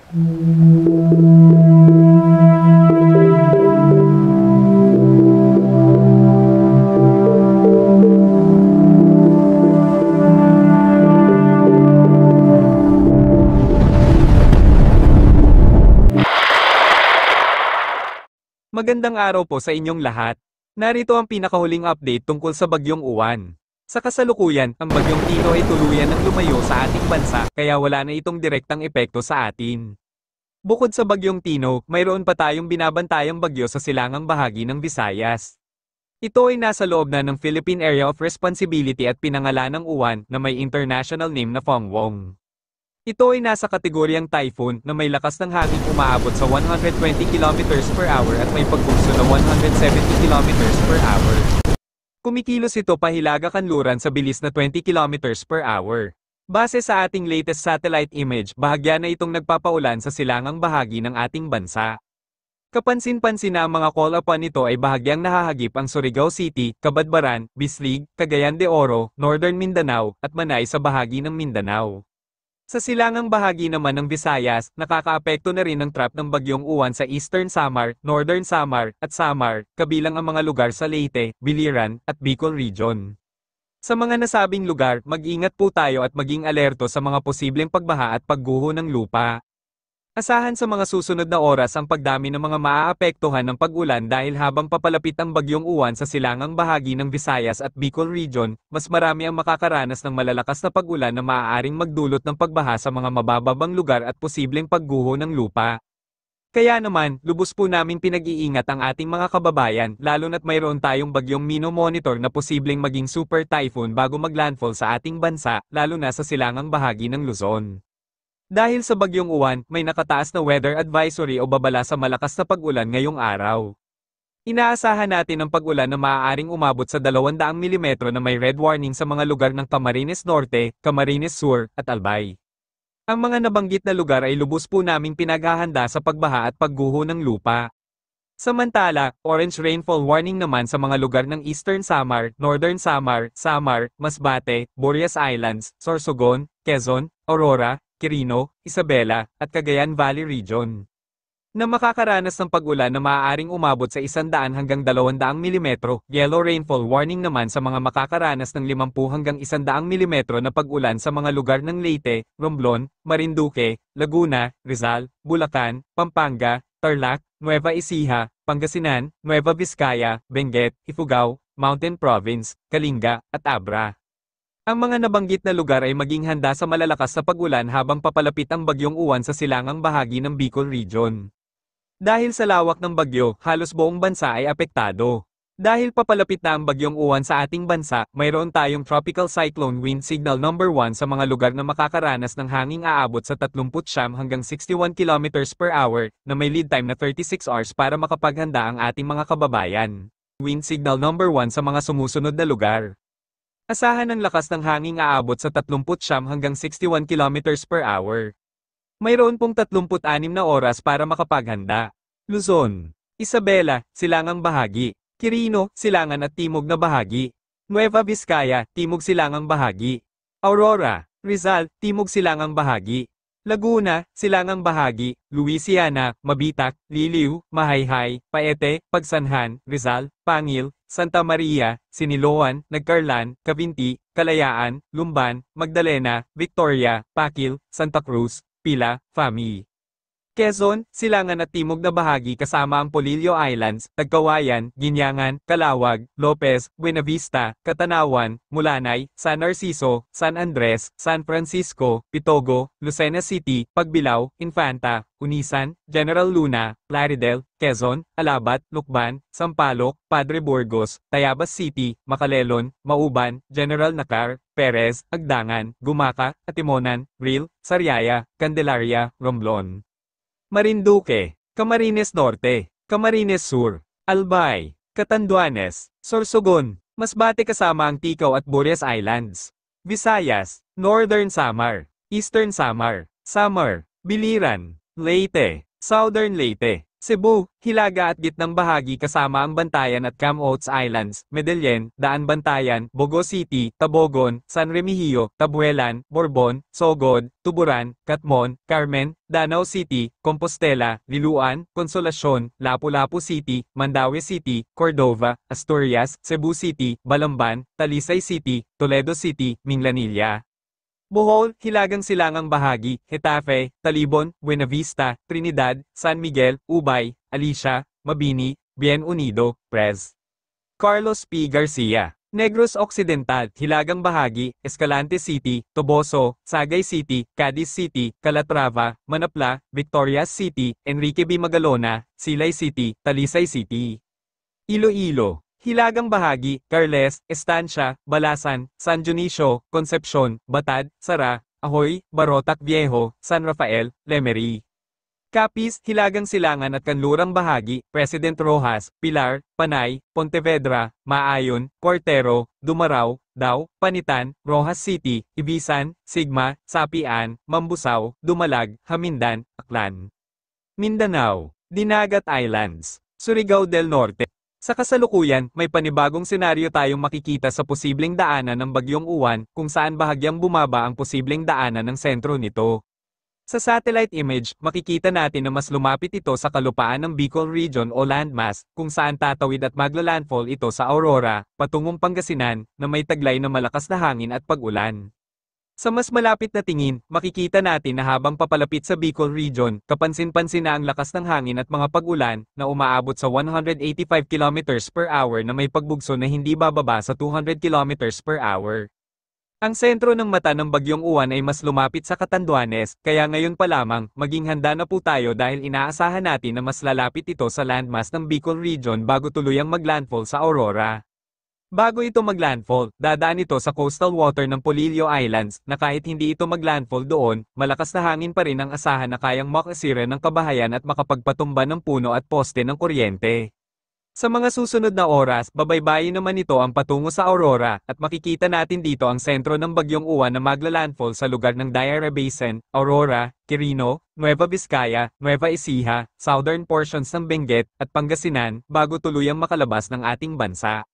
Magandang araw po sa inyong lahat. Narito ang pinakahuling update tungkol sa Bagyong Uwan. Sa kasalukuyan, ang Bagyong Tino ay tuluyan ng lumayo sa ating bansa, kaya wala na itong direktang epekto sa atin. Bukod sa Bagyong Tino, mayroon pa tayong binabantayang bagyo sa silangang bahagi ng Visayas. Ito ay nasa loob na ng Philippine Area of Responsibility at pinangalan ng Uwan na may international name na Fongwong. Ito ay nasa kategoryang typhoon na may lakas ng hangin umaabot sa 120 km/h at may pagbugso na 170 km/h. Kumikilos ito pahilaga-kanluran sa bilis na 20 km/h. Base sa ating latest satellite image, bahagya na itong nagpapaulan sa silangang bahagi ng ating bansa. Kapansin-pansin na ang mga call upon nito ay bahagyang nahahagip ang Surigao City, Cabadbaran, Bislig, Cagayan de Oro, Northern Mindanao, at Manay sa bahagi ng Mindanao. Sa silangang bahagi naman ng Visayas, nakakaapekto na rin ang trap ng Bagyong Uwan sa Eastern Samar, Northern Samar, at Samar, kabilang ang mga lugar sa Leyte, Biliran, at Bicol Region. Sa mga nasabing lugar, mag-ingat po tayo at maging alerto sa mga posibleng pagbaha at pagguho ng lupa. Asahan sa mga susunod na oras ang pagdami ng mga maaapektuhan ng pag-ulan dahil habang papalapit ang Bagyong Uwan sa silangang bahagi ng Visayas at Bicol Region, mas marami ang makakaranas ng malalakas na pag-ulan na maaaring magdulot ng pagbaha sa mga mabababang lugar at posibleng pagguho ng lupa. Kaya naman, lubos po namin pinag-iingat ang ating mga kababayan, lalo na't mayroon tayong bagyong mino-monitor na posibleng maging super typhoon bago maglandfall sa ating bansa, lalo na sa silangang bahagi ng Luzon. Dahil sa Bagyong Uwan, may nakataas na weather advisory o babala sa malakas na pag-ulan ngayong araw. Inaasahan natin ang pag-ulan na maaaring umabot sa 200 mm na may red warning sa mga lugar ng Camarines Norte, Camarines Sur, at Albay. Ang mga nabanggit na lugar ay lubos po naming pinaghahanda sa pagbaha at pagguho ng lupa. Samantala, orange rainfall warning naman sa mga lugar ng Eastern Samar, Northern Samar, Samar, Masbate, Burias Islands, Sorsogon, Quezon, Aurora, Quirino, Isabela, at Cagayan Valley Region, na makakaranas ng pag-ulan na maaaring umabot sa 100 hanggang 200 mm. Yellow rainfall warning naman sa mga makakaranas ng 50 hanggang 100 mm na pag-ulan sa mga lugar ng Leyte, Romblon, Marinduque, Laguna, Rizal, Bulacan, Pampanga, Tarlac, Nueva Ecija, Pangasinan, Nueva Vizcaya, Benguet, Ifugao, Mountain Province, Kalinga, at Abra. Ang mga nabanggit na lugar ay maging handa sa malalakas na pag-ulan habang papalapit ang Bagyong Uwan sa silangang bahagi ng Bicol Region. Dahil sa lawak ng bagyo, halos buong bansa ay apektado. Dahil papalapit na ang Bagyong Uwan sa ating bansa, mayroon tayong Tropical Cyclone Wind Signal number 1 sa mga lugar na makakaranas ng hanging aabot sa 39 hanggang 61 km/h na may lead time na 36 hours para makapaghanda ang ating mga kababayan. Wind Signal number 1 sa mga sumusunod na lugar. Asahan ang lakas ng hanging aabot sa 39 hanggang 61 km/h. Mayroon pong 36 na oras para makapaghanda. Luzon, Isabela, silangang bahagi. Quirino, silangan at timog na bahagi. Nueva Vizcaya, timog silangang bahagi. Aurora, Rizal, timog silangang bahagi. Laguna, silangang bahagi. Louisiana, Mabitak, Liliw, Mahayhay, Paete, Pagsanhan, Rizal, Pangil, Santa Maria, Siniloan, Nagcarlan, Cavinti, Kalayaan, Lumban, Magdalena, Victoria, Pakil, Santa Cruz, Pila, Fami. Quezon, silangan at timog na bahagi kasama ang Polillo Islands, Tagkawayan, Ginyangan, Calawag, Lopez, Buenavista, Catanawan, Mulanay, San Narciso, San Andres, San Francisco, Pitogo, Lucena City, Pagbilao, Infanta, Unisan, General Luna, Plaridel, Quezon, Alabat, Lukban, Sampaloc, Padre Burgos, Tayabas City, Macalelon, Mauban, General Nakar, Perez, Agdangan, Gumaca, Atimonan, Ril, Sariaya, Candelaria, Romblon. Marinduque, Camarines Norte, Camarines Sur, Albay, Catanduanes, Sorsogon, Masbate kasama ang Ticao at Burias Islands, Visayas, Northern Samar, Eastern Samar, Samar, Biliran, Leyte, Southern Leyte, Cebu, Hilaga at gitnang bahagi kasama ang Bantayan at Camotes Islands, Medellin, Daan Bantayan, Bogo City, Tabogon, San Remigio, Tabuelan, Borbon, Sogod, Tuburan, Catmon, Carmen, Danao City, Compostela, Liloan, Consolacion, Lapu-Lapu City, Mandaue City, Cordova, Asturias, Cebu City, Balamban, Talisay City, Toledo City, Minglanilla. Bohol, Hilagang Silangang Bahagi, Getafe, Talibon, Buenavista, Trinidad, San Miguel, Ubay, Alicia, Mabini, Bien Unido, Prez. Carlos P. Garcia. Negros Occidental, Hilagang Bahagi, Escalante City, Toboso, Sagay City, Cadiz City, Calatrava, Manapla, Victorias City, Enrique B. Magalona, Silay City, Talisay City. Iloilo. Hilagang Bahagi, Carles, Estancia, Balasan, San Dionisio, Concepcion, Batad, Sara, Ahoy, Barotac Viejo, San Rafael, Lemery. Capiz, Hilagang Silangan at Kanlurang Bahagi, President Rojas, Pilar, Panay, Pontevedra, Maayon, Cuartero, Dumarao, Dao, Panitan, Rojas City, Ibisan, Sigma, Sapian, Mambusaw, Dumalag, Hamindan, Aklan. Mindanao. Dinagat Islands. Surigao del Norte. Sa kasalukuyan, may panibagong senaryo tayong makikita sa posibleng daanan ng Bagyong Uwan, kung saan bahagyang bumaba ang posibleng daanan ng sentro nito. Sa satellite image, makikita natin na mas lumapit ito sa kalupaan ng Bicol Region o landmass, kung saan tatawid at magla-landfall ito sa Aurora, patungong Pangasinan, na may taglay na malakas na hangin at pag-ulan. Sa mas malapit na tingin, makikita natin na habang papalapit sa Bicol Region, kapansin-pansin na ang lakas ng hangin at mga pag-ulan, na umaabot sa 185 km per hour na may pagbugso na hindi bababa sa 200 km per hour. Ang sentro ng mata ng Bagyong Uwan ay mas lumapit sa Catanduanes, kaya ngayon pa lamang, maging handa na po tayo dahil inaasahan natin na mas lalapit ito sa landmass ng Bicol Region bago tuluyang maglandfall sa Aurora. Bago ito maglandfall, dadaan ito sa coastal water ng Polillo Islands, na kahit hindi ito maglandfall doon, malakas na hangin pa rin ang asahan na kayang makasira ng kabahayan at makapagpatumba ng puno at poste ng kuryente. Sa mga susunod na oras, babaybayin naman ito ang patungo sa Aurora, at makikita natin dito ang sentro ng Bagyong Uwan na magla-landfall sa lugar ng Daira Basin, Aurora, Quirino, Nueva Vizcaya, Nueva Ecija, southern portions ng Benguet, at Pangasinan, bago tuluyang makalabas ng ating bansa.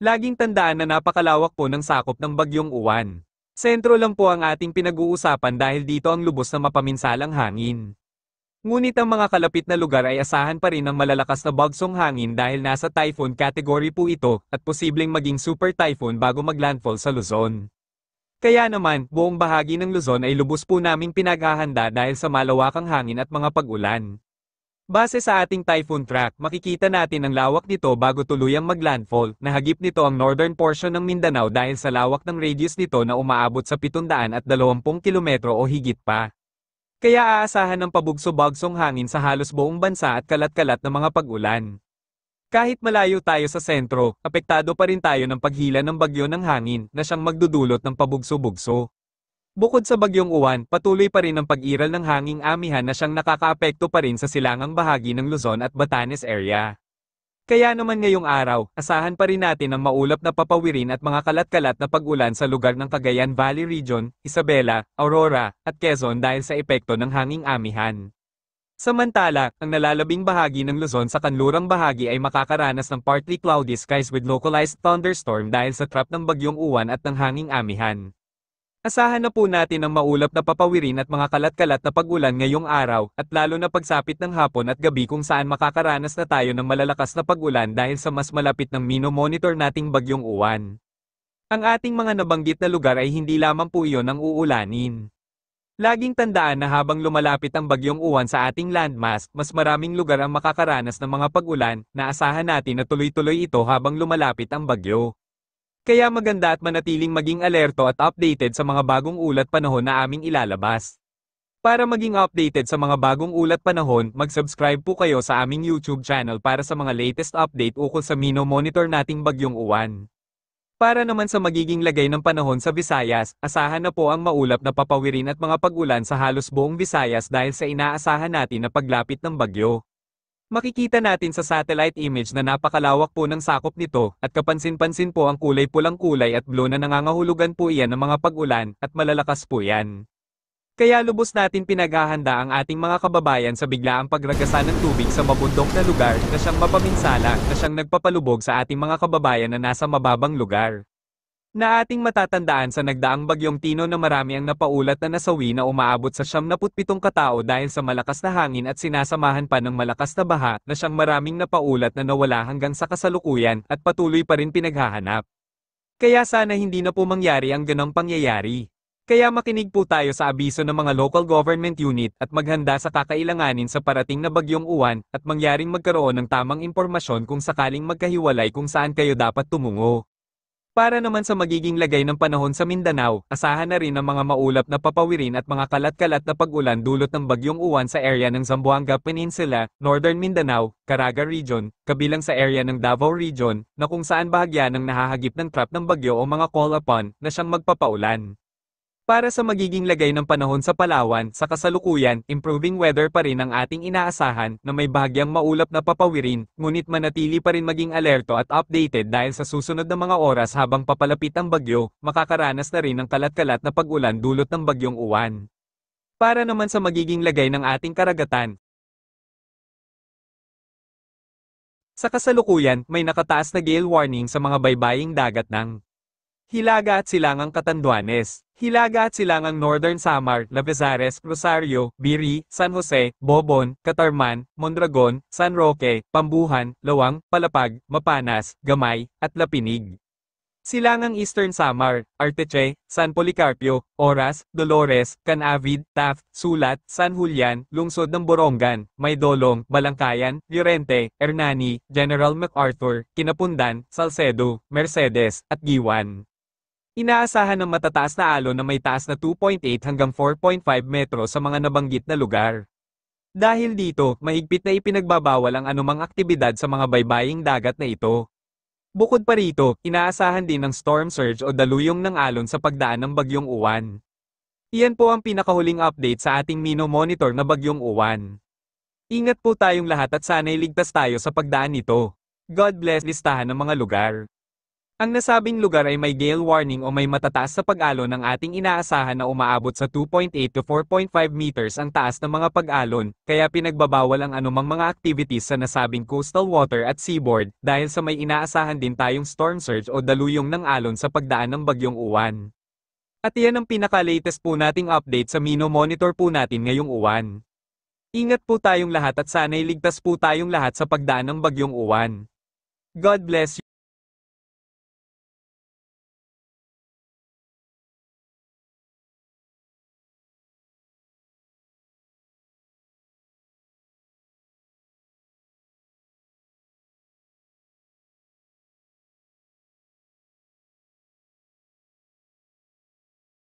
Laging tandaan na napakalawak po ng sakop ng Bagyong Uwan. Sentro lang po ang ating pinag-uusapan dahil dito ang lubos na mapaminsalang hangin. Ngunit ang mga kalapit na lugar ay asahan pa rin ng malalakas na bagsong hangin dahil nasa typhoon category po ito at posibleng maging super typhoon bago maglandfall sa Luzon. Kaya naman, buong bahagi ng Luzon ay lubos po naming pinaghahanda dahil sa malawakang hangin at mga pag-ulan. Base sa ating typhoon track, makikita natin ang lawak nito bago tuluyang maglandfall, nahagip nito ang northern portion ng Mindanao dahil sa lawak ng radius nito na umaabot sa 720 kilometro o higit pa. Kaya aasahan ng pabugso-bagsong hangin sa halos buong bansa at kalat-kalat na mga pag-ulan. Kahit malayo tayo sa sentro, apektado pa rin tayo ng paghila ng bagyo ng hangin na siyang magdudulot ng pabugso-bugso. Bukod sa Bagyong Uwan, patuloy pa rin ang pag-iral ng hanging amihan na siyang nakakaapekto pa rin sa silangang bahagi ng Luzon at Batanes area. Kaya naman ngayong araw, asahan pa rin natin ang maulap na papawirin at mga kalat-kalat na pag-ulan sa lugar ng Cagayan Valley Region, Isabela, Aurora, at Quezon dahil sa epekto ng hanging amihan. Samantala, ang nalalabing bahagi ng Luzon sa kanlurang bahagi ay makakaranas ng partly cloudy skies with localized thunderstorm dahil sa trap ng Bagyong Uwan at ng hanging amihan. Asahan na po natin ang maulap na papawirin at mga kalat-kalat na pag-ulan ngayong araw, at lalo na pagsapit ng hapon at gabi kung saan makakaranas na tayo ng malalakas na pag-ulan dahil sa mas malapit ng mino-monitor nating Bagyong Uwan. Ang ating mga nabanggit na lugar ay hindi lamang po iyon ang uulanin. Laging tandaan na habang lumalapit ang Bagyong Uwan sa ating landmass, mas maraming lugar ang makakaranas ng mga pag-ulan, na asahan natin na tuloy-tuloy ito habang lumalapit ang bagyo. Kaya maganda at manatiling maging alerto at updated sa mga bagong ulat panahon na aming ilalabas. Para maging updated sa mga bagong ulat panahon, mag-subscribe po kayo sa aming YouTube channel para sa mga latest update ukol sa mino-monitor nating Bagyong Uwan. Para naman sa magiging lagay ng panahon sa Visayas, asahan na po ang maulap na papawirin at mga pag-ulan sa halos buong Visayas dahil sa inaasahan natin na paglapit ng bagyo. Makikita natin sa satellite image na napakalawak po ng sakop nito, at kapansin-pansin po ang kulay pulang kulay at blue na nangangahulugan po iyan ng mga pag-ulan, at malalakas po yan. Kaya lubos natin pinaghahanda ang ating mga kababayan sa biglaang pagragasa ng tubig sa mabundok na lugar na siyang mapaminsala na siyang nagpapalubog sa ating mga kababayan na nasa mababang lugar. Na ating matatandaan sa nagdaang bagyong Tino na marami ang napaulat na nasawi na umaabot sa 77 katao dahil sa malakas na hangin at sinasamahan pa ng malakas na baha na siyang maraming napaulat na nawala hanggang sa kasalukuyan at patuloy pa rin pinaghahanap. Kaya sana hindi na po mangyari ang ganong pangyayari. Kaya makinig po tayo sa abiso ng mga local government unit at maghanda sa kakailanganin sa parating na bagyong uwan at mangyaring magkaroon ng tamang impormasyon kung sakaling magkahiwalay kung saan kayo dapat tumungo. Para naman sa magiging lagay ng panahon sa Mindanao, asahan na rin ang mga maulap na papawirin at mga kalat-kalat na pag-ulan dulot ng bagyong uwan sa area ng Zamboanga Peninsula, Northern Mindanao, Caraga Region, kabilang sa area ng Davao Region, na kung saan bahagya ng nahahagip ng trap ng bagyo o mga call upon na siyang magpapaulan. Para sa magiging lagay ng panahon sa Palawan, sa kasalukuyan, improving weather pa rin ang ating inaasahan na may bahagyang maulap na papawirin, ngunit manatili pa rin maging alerto at updated dahil sa susunod na mga oras habang papalapit ang bagyo, makakaranas na rin ng kalat-kalat na pag-ulan dulot ng bagyong uwan. Para naman sa magiging lagay ng ating karagatan, sa kasalukuyan, may nakataas na gale warning sa mga baybaying dagat ng Hilaga at Silangang Catanduanes, Hilaga at Silangang Northern Samar, Lavezares, Rosario, Biri, San Jose, Bobon, Catarman, Mondragon, San Roque, Pambuhan, Lawang, Palapag, Mapanas, Gamay, at Lapinig. Silangang Eastern Samar, Arteche, San Policarpio, Oras, Dolores, Canavid, Taft, Sulat, San Julian, Lungsod ng Borongan, Maydolong, Balangkayan, Llorente, Hernani, General MacArthur, Kinapundan, Salcedo, Mercedes, at Giwan. Inaasahan ng matataas na alon na may taas na 2.8 hanggang 4.5 metro sa mga nabanggit na lugar. Dahil dito, mahigpit na ipinagbabawal ang anumang aktibidad sa mga baybaying dagat na ito. Bukod pa rito, inaasahan din ng storm surge o daluyong ng alon sa pagdaan ng bagyong uwan. Iyan po ang pinakahuling update sa ating Mino Monitor na bagyong uwan. Ingat po tayong lahat at sana'y ligtas tayo sa pagdaan nito. God bless. Listahan ng mga lugar. Ang nasabing lugar ay may gale warning o may matataas sa pag-alon ng ating inaasahan na umaabot sa 2.8 to 4.5 meters ang taas ng mga pag-alon, kaya pinagbabawal ang anumang mga activities sa nasabing coastal water at seaboard, dahil sa may inaasahan din tayong storm surge o daluyong ng alon sa pagdaan ng bagyong uwan. At iyan ang pinaka-latest po nating update sa Mino Monitor po natin ngayong uwan. Ingat po tayong lahat at sana'y ligtas po tayong lahat sa pagdaan ng bagyong uwan. God bless you.